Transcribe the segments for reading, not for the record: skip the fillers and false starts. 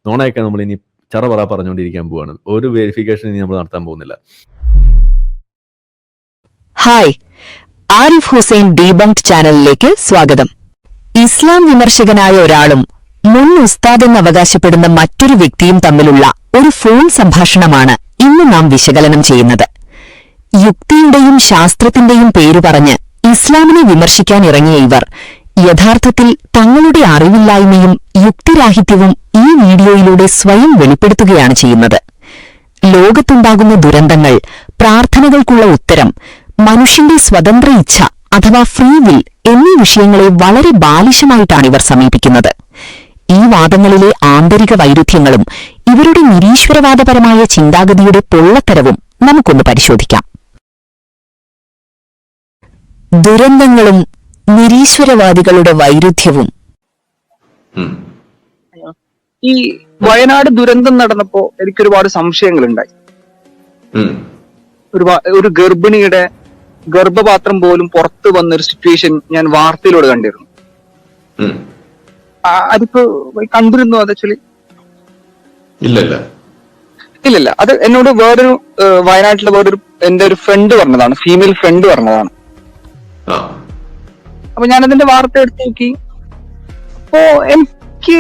നോണയൊക്കെ നമ്മൾ ഇനി ചറപറ പറഞ്ഞുകൊണ്ടിരിക്കാൻ പോവാണ്. ഒരു വെരിഫിക്കേഷൻ ഇനി നമ്മൾ നടത്താൻ പോകുന്നില്ല. ഹായ്, ആരിഫ് ഹുസൈൻ ഡീബങ്ക്ഡ് ചാനലിലേക്ക് സ്വാഗതം. ഇസ്ലാം വിമർശകനായ ഒരാളും മുൻ ഉസ്താദെന്ന് അവകാശപ്പെടുന്ന മറ്റൊരു വ്യക്തിയും തമ്മിലുള്ള ഒരു ഫോൺ സംഭാഷണമാണ് ഇന്ന് നാം വിശകലനം ചെയ്യുന്നത്. യുക്തിയുടെയും ശാസ്ത്രത്തിന്റെയും പേരു പറഞ്ഞ് ഇസ്ലാമിനെ വിമർശിക്കാൻ ഇറങ്ങിയ ഇവർ യഥാർത്ഥത്തിൽ തങ്ങളുടെ അറിവില്ലായ്മയും യുക്തിരാഹിത്യവും ഈ വീഡിയോയിലൂടെ സ്വയം വെളിപ്പെടുത്തുകയാണ് ചെയ്യുന്നത്. ലോകത്തുണ്ടാകുന്ന ദുരന്തങ്ങൾ, പ്രാർത്ഥനകൾക്കുള്ള ഉത്തരം, മനുഷ്യന്റെ സ്വതന്ത്ര ഇച്ഛ അഥവാ ഫ്രീ വിൽ എന്നീ വിഷയങ്ങളെ വളരെ ബാലിശമായിട്ടാണ് ഇവർ സമീപിക്കുന്നത്. ഈ വാദങ്ങളിലെ ആന്തരിക വൈരുദ്ധ്യങ്ങളും ഇവരുടെ നിരീശ്വരവാദപരമായ ചിന്താഗതിയുടെ പൊള്ളത്തരവും നമുക്കൊന്ന് പരിശോധിക്കാം. ദുരന്തങ്ങളും നിരീശ്വരവാദികളുടെ വൈരുദ്ധ്യവും. ഈ വയനാട് ദുരന്തം നടന്നപ്പോ എനിക്കൊരുപാട് സംശയങ്ങളുണ്ടായി. ഒരു ഗർഭിണിയുടെ ഗർഭപാത്രം പോലും പുറത്തു വന്നൊരു സിറ്റുവേഷൻ ഞാൻ വാർത്തയിലൂടെ കണ്ടിരുന്നു. അതിപ്പോ കണ്ടിരുന്നു അത് ആക്ച്വലി? ഇല്ലല്ല, അത് എന്നോട് വേറൊരു വയനാട്ടിലെ വേറൊരു എന്റെ ഒരു ഫ്രണ്ട് പറഞ്ഞതാണ്, ഫീമെയിൽ ഫ്രണ്ട് പറഞ്ഞതാണ്. അപ്പൊ ഞാനതിന്റെ വാർത്ത എടുത്ത് നോക്കി. അപ്പോ എനിക്ക്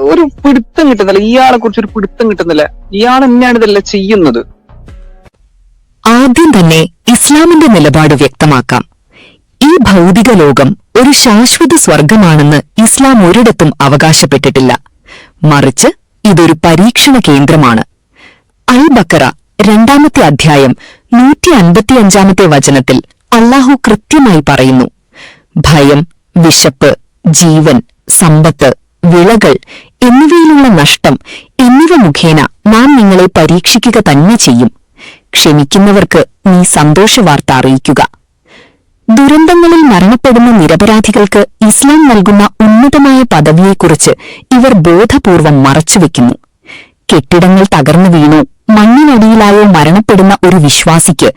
ഒരു പിടുത്തം കിട്ടുന്നില്ല, ഇയാളെ കുറിച്ച് ഒരു പിടുത്തം കിട്ടുന്നില്ല. ഇയാൾ തന്നെയാണ് ഇതെല്ലാം ചെയ്യുന്നത്. ആദ്യം തന്നെ ഇസ്ലാമിന്റെ നിലപാട് വ്യക്തമാക്കാം. ഈ ഭൗതിക ലോകം ഒരു ശാശ്വത സ്വർഗമാണെന്ന് ഇസ്ലാം ഒരിടത്തും അവകാശപ്പെട്ടിട്ടില്ല. മറിച്ച് ഇതൊരു പരീക്ഷണ കേന്ദ്രമാണ്. അൽ ബക്കറ 2-ാമത്തെ അധ്യായം 155-ാമത്തെ വചനത്തിൽ അല്ലാഹു കൃത്യമായി പറയുന്നു, ഭയം, വിശപ്പ്, ജീവൻ, സമ്പത്ത്, വിളകൾ എന്നിവയിലുള്ള നഷ്ടം എന്നിവ മുഖേന നാം നിങ്ങളെ പരീക്ഷിക്കുക തന്നെ ചെയ്യും. ക്ഷമിക്കുന്നവർക്ക് നീ സന്തോഷവാർത്ത അറിയിക്കുക. ദുരന്തങ്ങളിൽ മരണപ്പെടുന്ന നിരപരാധികൾക്ക് ഇസ്ലാം നൽകുന്ന ഉന്നതമായ പദവിയെക്കുറിച്ച് ഇവർ ബോധപൂർവം മറച്ചുവെക്കുന്നു. കെട്ടിടങ്ങൾ തകർന്നു വീണോ മണ്ണിനടിയിലായോ മരണപ്പെടുന്ന ഒരു വിശ്വാസിക്ക്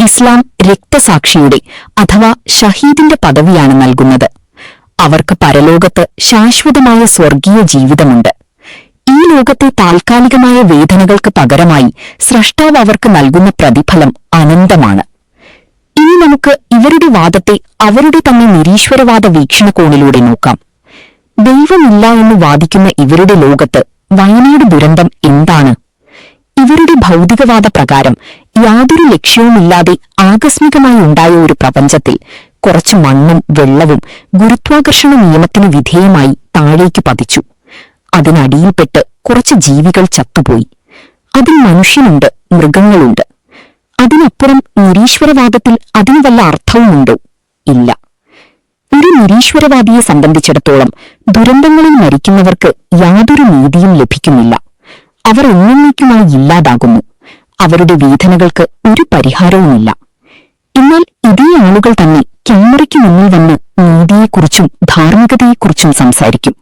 ഇസ്ലാം രക്തസാക്ഷിയുടെ അഥവാ ഷഹീദിന്റെ പദവിയാണ് നൽകുന്നത്. അവർക്ക് പരലോകത്ത് ശാശ്വതമായ സ്വർഗീയ ജീവിതമുണ്ട്. ഈ ലോകത്തെ താൽക്കാലികമായ വേദനകൾക്ക് പകരമായി സ്രഷ്ടാവ് അവർക്ക് നൽകുന്ന പ്രതിഫലം അനന്തമാണ്. ഇനി നമുക്ക് ഇവരുടെ വാദത്തെ അവരുടെ തന്നെ നിരീശ്വരവാദ വീക്ഷണകോണിലൂടെ നോക്കാം. ദൈവമില്ല എന്ന് വാദിക്കുന്ന ഇവരുടെ ലോകത്ത് വയനാട് ദുരന്തം എന്താണ്? ഇവരുടെ ഭൗതികവാദ പ്രകാരം യാതൊരു ലക്ഷ്യവുമില്ലാതെ ആകസ്മികമായി ഉണ്ടായ ഒരു പ്രപഞ്ചത്തിൽ കുറച്ചു മണ്ണും വെള്ളവും ഗുരുത്വാകർഷണ നിയമത്തിന് വിധേയമായി താഴേക്ക് പതിച്ചു. അതിനടിയിൽപ്പെട്ട് കുറച്ച് ജീവികൾ ചത്തുപോയി. അതിൽ മനുഷ്യനുണ്ട്, മൃഗങ്ങളുണ്ട്. അതിനപ്പുറം നിരീശ്വരവാദത്തിൽ അതിന് വല്ല അർത്ഥവുമുണ്ടോ? ഇല്ല. ഒരു നിരീശ്വരവാദിയെ സംബന്ധിച്ചിടത്തോളം ദുരന്തങ്ങളിൽ മരിക്കുന്നവർക്ക് യാതൊരു നീതിയും ലഭിക്കുന്നില്ല. അവർ എന്നേക്കുമായി ഇല്ലാതാകുന്നു. അവരുടെ വേദനകൾക്ക് ഒരു പരിഹാരവുമില്ല. എന്നാൽ ഇതേ ആളുകൾ തന്നെ ക്യാമറയ്ക്ക് മുന്നിൽ വന്ന് നീതിയെക്കുറിച്ചും ധാർമ്മികതയെക്കുറിച്ചും സംസാരിക്കും.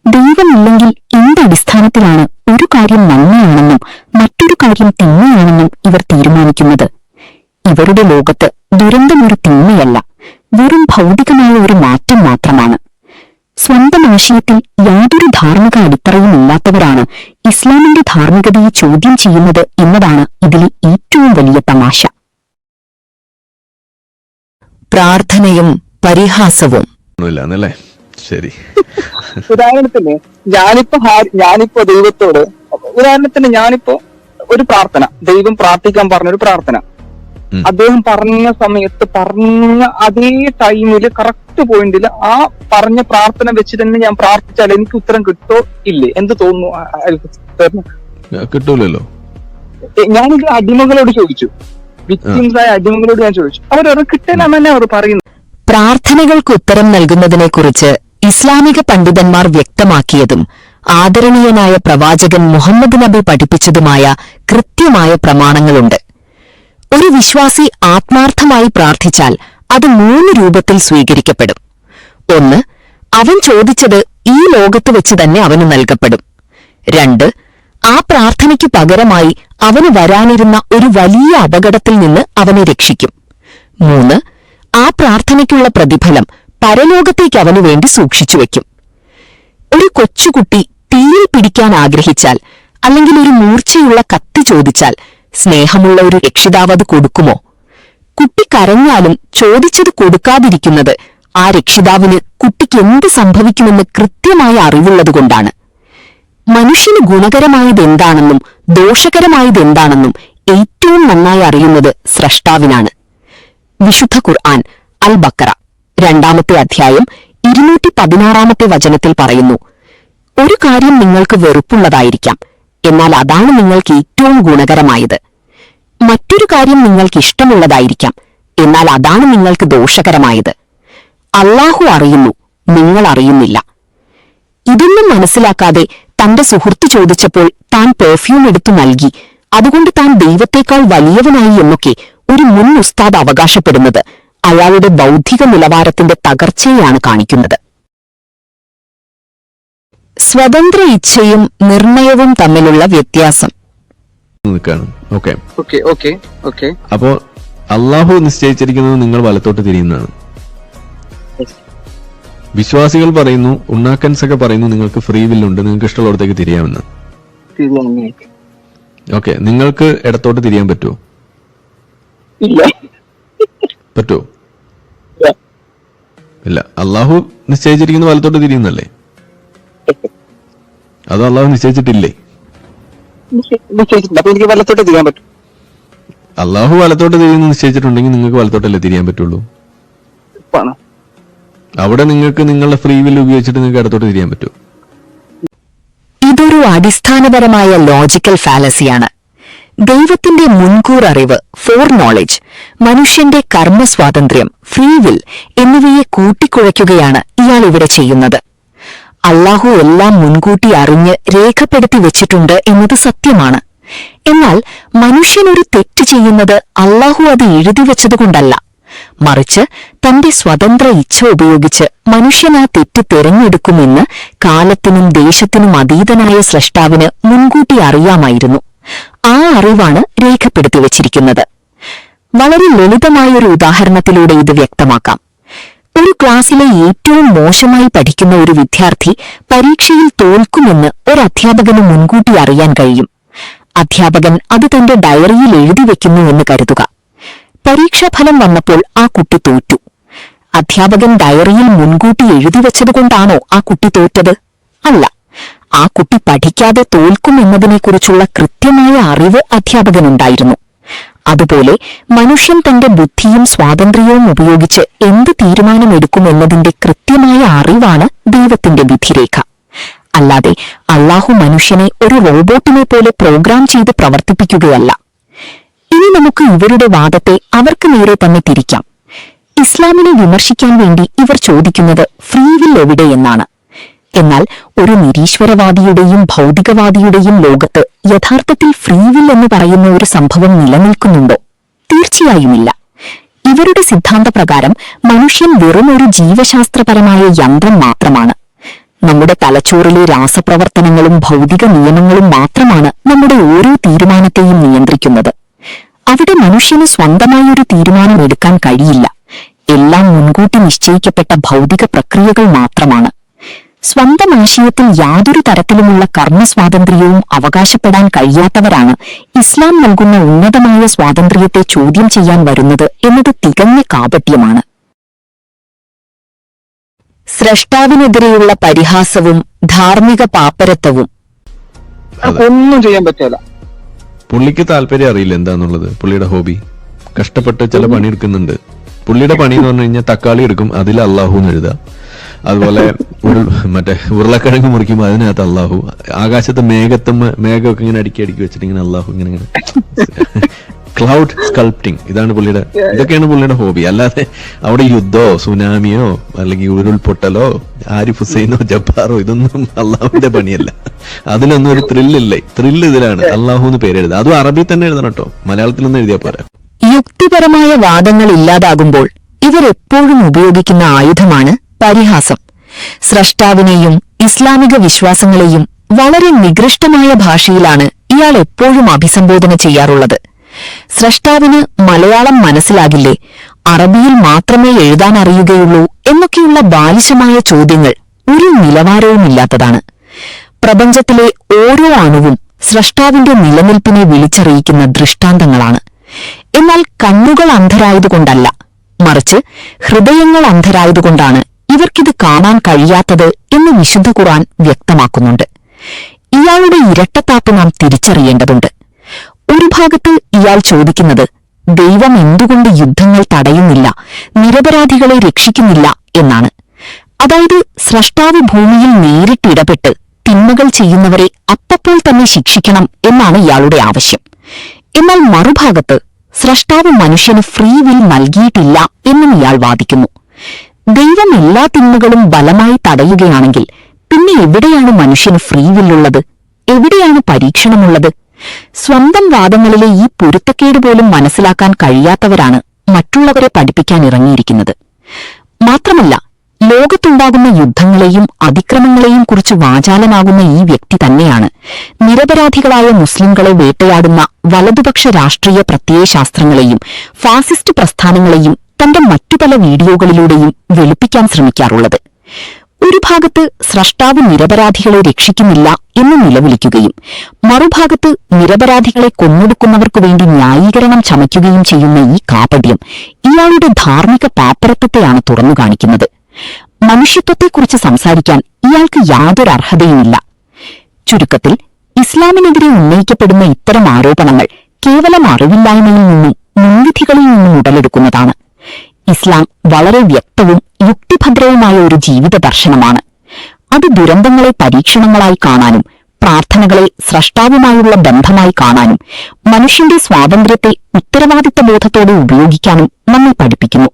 ദൈവമില്ലെങ്കിൽ എന്തടിസ്ഥാനത്തിലാണ് ഒരു കാര്യം നന്മയാണെന്നും മറ്റൊരു കാര്യം തിന്മയാണെന്നും ഇവർ തീരുമാനിക്കുന്നത്? ഇവരുടെ ലോകത്ത് ദുരന്തമൊരു തിന്മയല്ല, വെറും ഭൗതികമായ ഒരു മാറ്റം മാത്രമാണ്. സ്വന്തം ആശയത്തിൽ യാതൊരു ധാർമ്മിക അടിത്തറയും ഇല്ലാത്തവരാണ് ഇസ്ലാമിന്റെ ധാർമ്മികതയെ ചോദ്യം ചെയ്യുന്നത് എന്നതാണ് ഇതിലെ ഏറ്റവും വലിയ തമാശ. പ്രാർത്ഥനയും പരിഹാസവും. ശരി, ഉദാഹരണത്തിന് ഞാനിപ്പോ ദൈവത്തോട്, ഉദാഹരണത്തിന് ഞാനിപ്പോ ഒരു പ്രാർത്ഥന, ദൈവം പ്രാർത്ഥിക്കാൻ പറഞ്ഞൊരു പ്രാർത്ഥന, അദ്ദേഹം പറഞ്ഞ സമയത്ത് പറഞ്ഞ അതേ ടൈമില് കറക്റ്റ് പോയിന്റില് ആ പറഞ്ഞ പ്രാർത്ഥന വെച്ച് തന്നെ ഞാൻ പ്രാർത്ഥിച്ചാൽ എനിക്ക് ഉത്തരം കിട്ടോ ഇല്ലേ? എന്ത് തോന്നുന്നു? കിട്ടൂലല്ലോ. ഞാനിത് അടിമകളോട് ചോദിച്ചു, വിക്ടിംസായ അടിമകളോട് ഞാൻ ചോദിച്ചു, അവരത് കിട്ടാനാണ് തന്നെ അവർ പറയുന്നത്. പ്രാർത്ഥനകൾക്ക് ഉത്തരം നൽകുന്നതിനെക്കുറിച്ച് ഇസ്ലാമിക പണ്ഡിതന്മാർ വ്യക്തമാക്കിയതും ആദരണീയനായ പ്രവാചകൻ മുഹമ്മദ് നബി പഠിപ്പിച്ചതുമായ കൃത്യമായ പ്രമാണങ്ങളുണ്ട്. ഒരു വിശ്വാസി ആത്മാർത്ഥമായി പ്രാർത്ഥിച്ചാൽ അത് 3 രൂപത്തിൽ സ്വീകരിക്കപ്പെടും. 1, അവൻ ചോദിച്ചത് ഈ ലോകത്ത് വെച്ച് തന്നെ അവന് നൽകപ്പെടും. 2, ആ പ്രാർത്ഥനയ്ക്ക് പകരമായി അവന് വരാനിരുന്ന ഒരു വലിയ അപകടത്തിൽ നിന്ന് അവനെ രക്ഷിക്കും. 3, ആ പ്രാർത്ഥനയ്ക്കുള്ള പ്രതിഫലം പരലോകത്തേക്ക് അവനു വേണ്ടി സൂക്ഷിച്ചുവെക്കും. ഒരു കൊച്ചുകുട്ടി തീയിൽ പിടിക്കാൻ ആഗ്രഹിച്ചാൽ, അല്ലെങ്കിൽ ഒരു മൂർച്ചയുള്ള കത്തി ചോദിച്ചാൽ സ്നേഹമുള്ള ഒരു രക്ഷിതാവ് അത് കൊടുക്കുമോ? കുട്ടി കരഞ്ഞാലും ചോദിച്ചത് കൊടുക്കാതിരിക്കുന്നത് ആ രക്ഷിതാവിന് കുട്ടിക്ക് എന്ത് സംഭവിക്കുമെന്ന് കൃത്യമായ അറിവുള്ളതുകൊണ്ടാണ്. മനുഷ്യന് ഗുണകരമായതെന്താണെന്നും ദോഷകരമായതെന്താണെന്നും ഏറ്റവും നന്നായി അറിയുന്നത് സ്രഷ്ടാവിനാണ്. വിശുദ്ധ ഖുർആൻ അൽ ബക്കറ 2-ാമത്തെ അധ്യായം 216-ാമത്തെ വചനത്തിൽ പറയുന്നു, ഒരു കാര്യം നിങ്ങൾക്ക് വെറുപ്പുള്ളതായിരിക്കാം, എന്നാൽ അതാണ് നിങ്ങൾക്ക് ഏറ്റവും ഗുണകരമായത്. മറ്റൊരു കാര്യം നിങ്ങൾക്ക് ഇഷ്ടമുള്ളതായിരിക്കാം, എന്നാൽ അതാണ് നിങ്ങൾക്ക് ദോഷകരമായത്. അല്ലാഹു അറിയുന്നു, നിങ്ങൾ അറിയുന്നില്ല. ഇതൊന്നും മനസ്സിലാക്കാതെ തന്റെ സുഹൃത്ത് ചോദിച്ചപ്പോൾ താൻ പെർഫ്യൂം എടുത്തു നൽകി, അതുകൊണ്ട് താൻ ദൈവത്തേക്കാൾ വലിയവനായി എന്നൊക്കെ ഒരു മുൻ ഉസ്താദ് അവകാശപ്പെടുന്നത് അയാളുടെ ബൗദ്ധിക നിലവാരത്തിന്റെ തകർച്ചയാണ് കാണിക്കുന്നത്. സ്വതന്ത്ര ഇച്ഛയും നിർണയവും തമ്മിലുള്ള വ്യത്യാസം. അപ്പോ അള്ളാഹു നിശ്ചയിച്ചിരിക്കുന്നത് നിങ്ങൾ വലത്തോട്ട് തിരിയുന്നതാണ്. വിശ്വാസികൾ പറയുന്നു, ഉണ്ണാക്കൻസ് ഒക്കെ പറയുന്നു നിങ്ങൾക്ക് ഫ്രീ വില്ലുണ്ട്, നിങ്ങൾക്ക് ഇഷ്ടമുള്ളിടത്തേക്ക് തിരിയാമെന്ന്. ഓക്കെ, നിങ്ങൾക്ക് ഇടത്തോട്ട് തിരിയാൻ പറ്റുമോ? പറ്റുമോ? ഇല്ല. അള്ളാഹു നിശ്ചയിച്ചിരിക്കുന്നത് വലത്തോട്ട് തിരിയുന്നല്ലേ? അത് അള്ളാഹു നിശ്ചയിച്ചിട്ടില്ലേ? അള്ളാഹു വലത്തോട്ട് തിരിയുന്ന നിശ്ചയിച്ചിട്ടുണ്ടെങ്കിൽ നിങ്ങൾക്ക് വലത്തോട്ടല്ലേ തിരിയാൻ പറ്റുള്ളൂ. അവിടെ നിങ്ങൾക്ക് നിങ്ങളുടെ ഫ്രീ വിൽ ഉപയോഗിച്ചിട്ട് നിങ്ങൾക്ക് ഇടത്തോട്ട് തിരിയാൻ പറ്റുമോ? ഇതൊരു അടിസ്ഥാനപരമായ ലോജിക്കൽ ഫാലസിയാണ്. ദൈവത്തിന്റെ മുൻകൂർ അറിവ്, ഫോർ നോളജ്, മനുഷ്യന്റെ കർമ്മസ്വാതന്ത്ര്യം, ഫ്രീ വിൽ എന്നിവയെ കൂട്ടിക്കുഴയ്ക്കുകയാണ് ഇയാൾ ഇവിടെ ചെയ്യുന്നത്. അല്ലാഹു എല്ലാം മുൻകൂട്ടി അറിഞ്ഞ് രേഖപ്പെടുത്തി വെച്ചിട്ടുണ്ട് എന്നത് സത്യമാണ്. എന്നാൽ മനുഷ്യനൊരു തെറ്റ് ചെയ്യുന്നത് അല്ലാഹു അത് എഴുതിവെച്ചതുകൊണ്ടല്ല, മറിച്ച് തന്റെ സ്വതന്ത്ര ഇച്ഛ ഉപയോഗിച്ച് മനുഷ്യൻ ആ തെറ്റ് തിരഞ്ഞെടുക്കുമെന്ന് കാലത്തിനും ദേശത്തിനും അതീതനായ സ്രഷ്ടാവിന് മുൻകൂട്ടി അറിയാമായിരുന്നു. ആ അറിവാണ് രേഖപ്പെടുത്തി വച്ചിരിക്കുന്നത്. വളരെ ലളിതമായൊരു ഉദാഹരണത്തിലൂടെ ഇത് വ്യക്തമാക്കാം. ഒരു ക്ലാസ്സിലെ ഏറ്റവും മോശമായി പഠിക്കുന്ന ഒരു വിദ്യാർത്ഥി പരീക്ഷയിൽ തോൽക്കുമെന്ന് ഒരു അധ്യാപകന് മുൻകൂട്ടി അറിയാൻ കഴിയും. അധ്യാപകൻ അത് തന്റെ ഡയറിയിൽ എഴുതിവെക്കുന്നു എന്ന് കരുതുക. പരീക്ഷാഫലം വന്നപ്പോൾ ആ കുട്ടി തോറ്റു. അധ്യാപകൻ ഡയറിയിൽ മുൻകൂട്ടി എഴുതിവെച്ചതുകൊണ്ടാണോ ആ കുട്ടി തോറ്റത്? അല്ല. ആ കുട്ടി പഠിക്കാതെ തോൽക്കുമെന്നതിനെക്കുറിച്ചുള്ള കൃത്യമായ അറിവ് അധ്യാപകനുണ്ടായിരുന്നു. അതുപോലെ മനുഷ്യൻ തന്റെ ബുദ്ധിയും സ്വാതന്ത്ര്യവും ഉപയോഗിച്ച് എന്ത് തീരുമാനമെടുക്കുമെന്നതിന്റെ കൃത്യമായ അറിവാണ് ദൈവത്തിന്റെ വിധിരേഖ. അല്ലാതെ അല്ലാഹു മനുഷ്യനെ ഒരു റോബോട്ടിനെ പോലെ പ്രോഗ്രാം ചെയ്ത് പ്രവർത്തിപ്പിക്കുകയല്ല. ഇനി നമുക്ക് ഇവരുടെ വാദത്തെ അവർക്ക് നേരെ തന്നെ തിരിക്കാം. ഇസ്ലാമിനെ വിമർശിക്കാൻ വേണ്ടി ഇവർ ചോദിക്കുന്നത് ഫ്രീ വിൽ എവിടെയെന്നാണ്. എന്നാൽ ഒരു നിരീശ്വരവാദിയുടെയും ഭൗതികവാദിയുടെയും ലോകത്ത് യഥാർത്ഥത്തിൽ ഫ്രീ വിൽ എന്ന് പറയുന്ന ഒരു സംഭവം നിലനിൽക്കുന്നുണ്ടോ? തീർച്ചയായുമില്ല. ഇവരുടെ സിദ്ധാന്തപ്രകാരം മനുഷ്യൻ വെറും ഒരു ജീവശാസ്ത്രപരമായ യന്ത്രം മാത്രമാണ്. നമ്മുടെ തലച്ചോറിലെ രാസപ്രവർത്തനങ്ങളും ഭൗതിക നിയമങ്ങളും മാത്രമാണ് നമ്മുടെ ഓരോ തീരുമാനത്തെയും നിയന്ത്രിക്കുന്നത്. അവിടെ മനുഷ്യന് സ്വന്തമായൊരു തീരുമാനം എടുക്കാൻ കഴിയില്ല. എല്ലാം മുൻകൂട്ടി നിശ്ചയിക്കപ്പെട്ട ഭൗതിക പ്രക്രിയകൾ മാത്രമാണ്. സ്വന്തം ആശയത്തിൽ യാതൊരു തരത്തിലുമുള്ള കർമ്മസ്വാതന്ത്ര്യവും അവകാശപ്പെടാൻ കഴിയാത്തവരാണ് ഇസ്ലാം നൽകുന്ന ഉന്നതമായ സ്വാതന്ത്ര്യത്തെ ചോദ്യം ചെയ്യാൻ വരുന്നത് എന്നത് തികഞ്ഞ കാപട്യമാണ്. സ്രഷ്ടാവിനെതിരെയുള്ള പരിഹാസവും ധാർമ്മിക പാപ്പരത്വവും. ഒന്നും ചെയ്യാൻ പറ്റില്ല. പുള്ളിക്ക് താല്പര്യം അറിയില്ല എന്താന്നുള്ളത്. പുള്ളിയുടെ ഹോബി കഷ്ടപ്പെട്ട് ചില പണിയെടുക്കുന്നുണ്ട്. പുള്ളിയുടെ പണി എന്ന് പറഞ്ഞു കഴിഞ്ഞാൽ തക്കാളി എടുക്കും, അതിൽ അള്ളാഹു എന്ന് എഴുതാം. അതുപോലെ മറ്റേ ഉരുളക്കിഴങ്ങ് മുറിക്കുമ്പോൾ അതിനകത്ത് അള്ളാഹു. ആകാശത്ത് മേഘമൊക്കെ ഇങ്ങനെ അടുക്കി വെച്ചിട്ട് ഇങ്ങനെ അള്ളാഹു ഇങ്ങനെ ക്ലൗഡ് സ്കൾപ്റ്റിംഗ്. ഇതാണ് പുള്ളിയുടെ, ഇതൊക്കെയാണ് പുള്ളിയുടെ ഹോബി. അല്ലാതെ അവിടെ യുദ്ധമോ സുനാമിയോ അല്ലെങ്കിൽ ഉരുൾപൊട്ടലോ ആരിഫ് ഹുസൈനോ ജബ്ബാറോ ഇതൊന്നും അള്ളാഹുവിന്റെ പണിയല്ല. അതിലൊന്നും ഒരു ത്രില്ലില്ലേ. ത്രില്ല് ഇതിലാണ്. അള്ളാഹു എന്ന് പേരെഴുതുക. അതും അറബി തന്നെ എഴുതണം കേട്ടോ, മലയാളത്തിലൊന്നും എഴുതിയാ പോരാ. യുക്തിപരമായ വാദങ്ങൾ ഇല്ലാതാകുമ്പോൾ ഇവരെപ്പോഴും ഉപയോഗിക്കുന്ന ആയുധമാണ് പരിഹാസം. സ്രഷ്ടാവിനെയും ഇസ്ലാമിക വിശ്വാസങ്ങളെയും വളരെ നികൃഷ്ടമായ ഭാഷയിലാണ് ഇയാൾ എപ്പോഴും അഭിസംബോധന ചെയ്യാറുള്ളത്. സ്രഷ്ടാവിന് മലയാളം മനസ്സിലാകില്ലേ, അറബിയിൽ മാത്രമേ എഴുതാൻ അറിയുകയുള്ളൂ എന്നൊക്കെയുള്ള ബാലിശമായ ചോദ്യങ്ങൾ ഒരു നിലവാരവുമില്ലാത്തതാണ്. പ്രപഞ്ചത്തിലെ ഓരോ അണുവും സ്രഷ്ടാവിന്റെ നിലനിൽപ്പിനെ വിളിച്ചറിയിക്കുന്ന ദൃഷ്ടാന്തങ്ങളാണ്. എന്നാൽ കണ്ണുകൾ അന്ധരായതുകൊണ്ടല്ല, മറിച്ച് ഹൃദയങ്ങൾ അന്ധരായതുകൊണ്ടാണ് ഇവർക്കിത് കാണാൻ കഴിയാത്തത് എന്ന് വിശുദ്ധ ഖുർആൻ വ്യക്തമാക്കുന്നുണ്ട്. ഇയാളുടെ ഇരട്ടത്താപ്പ് നാം തിരിച്ചറിയേണ്ടതുണ്ട്. ഒരു ഭാഗത്ത് ഇയാൾ ചോദിക്കുന്നത് ദൈവം എന്തുകൊണ്ട് യുദ്ധങ്ങൾ തടയുന്നില്ല, നിരപരാധികളെ രക്ഷിക്കുന്നില്ല എന്നാണ്. അതായത് സ്രഷ്ടാവ് ഭൂമിയിൽ നേരിട്ടിടപെട്ട് തിന്മകൾ ചെയ്യുന്നവരെ അപ്പപ്പോൾ തന്നെ ശിക്ഷിക്കണം എന്നാണ് ഇയാളുടെ ആവശ്യം. എന്നാൽ മറുഭാഗത്ത് സ്രഷ്ടാവ് മനുഷ്യന് ഫ്രീ വിൽ നൽകിയിട്ടില്ല എന്നും ഇയാൾ വാദിക്കുന്നു. ദൈവം എല്ലാ തിന്മകളും ബലമായി തടയുകയാണെങ്കിൽ പിന്നെ എവിടെയാണ് മനുഷ്യന് ഫ്രീ വില്ലുള്ളത്? എവിടെയാണ് പരീക്ഷണമുള്ളത്? സ്വന്തം വാദങ്ങളിലെ ഈ പൊരുത്തക്കേട് പോലും മനസ്സിലാക്കാൻ കഴിയാത്തവരാണ് മറ്റുള്ളവരെ പഠിപ്പിക്കാൻ ഇറങ്ങിയിരിക്കുന്നത്. മാത്രമല്ല, ലോകത്തുണ്ടാകുന്ന യുദ്ധങ്ങളെയും അതിക്രമങ്ങളെയും കുറിച്ച് വാചാലനാകുന്ന ഈ വ്യക്തി തന്നെയാണ് നിരപരാധികളായ മുസ്ലിംകളെ വേട്ടയാടുന്ന വലതുപക്ഷ രാഷ്ട്രീയ പ്രത്യയശാസ്ത്രങ്ങളെയും ഫാസിസ്റ്റ് പ്രസ്ഥാനങ്ങളെയും തന്റെ മറ്റു പല വീഡിയോകളിലൂടെയും വെളുപ്പിക്കാൻ ശ്രമിക്കാറുള്ളത്. ഒരു ഭാഗത്ത് സ്രഷ്ടാവ് നിരപരാധികളെ രക്ഷിക്കുന്നില്ല എന്ന് നിലവിളിക്കുകയും മറുഭാഗത്ത് നിരപരാധികളെ കൊന്നൊടുക്കുന്നവർക്കു വേണ്ടി ന്യായീകരണം ചമയ്ക്കുകയും ചെയ്യുന്ന ഈ കാപട്യം ഇയാളുടെ ധാർമ്മിക പാപ്പരത്വത്തെയാണ് തുറന്നു കാണിക്കുന്നത്. മനുഷ്യത്വത്തെക്കുറിച്ച് സംസാരിക്കാൻ ഇയാൾക്ക് യാതൊരു അർഹതയുമില്ല. ചുരുക്കത്തിൽ, ഇസ്ലാമിനെതിരെ ഉന്നയിക്കപ്പെടുന്ന ഇത്തരം ആരോപണങ്ങൾ കേവലം അറിവില്ലായ്മയിൽ നിന്നും മുൻവിധികളിൽ നിന്നും ഉടലെടുക്കുന്നതാണ്. ഇസ്ലാം വളരെ വ്യക്തവും യുക്തിഭദ്രവുമായ ഒരു ജീവിത ദർശനമാണ്. അത് ദുരന്തങ്ങളെ പരീക്ഷണങ്ങളായി കാണാനും പ്രാർത്ഥനകളെ സ്രഷ്ടാവുമായുള്ള ബന്ധമായി കാണാനും മനുഷ്യന്റെ സ്വാതന്ത്ര്യത്തെ ഉത്തരവാദിത്ത ബോധത്തോടെ ഉപയോഗിക്കാനും നമ്മെ പഠിപ്പിക്കുന്നു.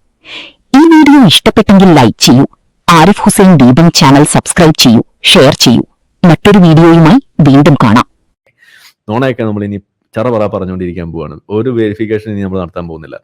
ഈ വീഡിയോ ഇഷ്ടപ്പെട്ടെങ്കിൽ ലൈക്ക് ചെയ്യൂ. ആരിഫ് ഹുസൈൻ ഡീബങ് ചാനൽ സബ്സ്ക്രൈബ് ചെയ്യൂ, ഷെയർ ചെയ്യൂ. മറ്റൊരു വീഡിയോയുമായി വീണ്ടും കാണാം. നോണയൊക്കെ നമ്മൾ ഇനി ചറ പറഞ്ഞുകൊണ്ടിരിക്കാൻ പോവാണ്. ഒരു വെരിഫിക്കേഷൻ ഇനി നമ്മൾ നടത്താൻ പോകുന്നില്ല.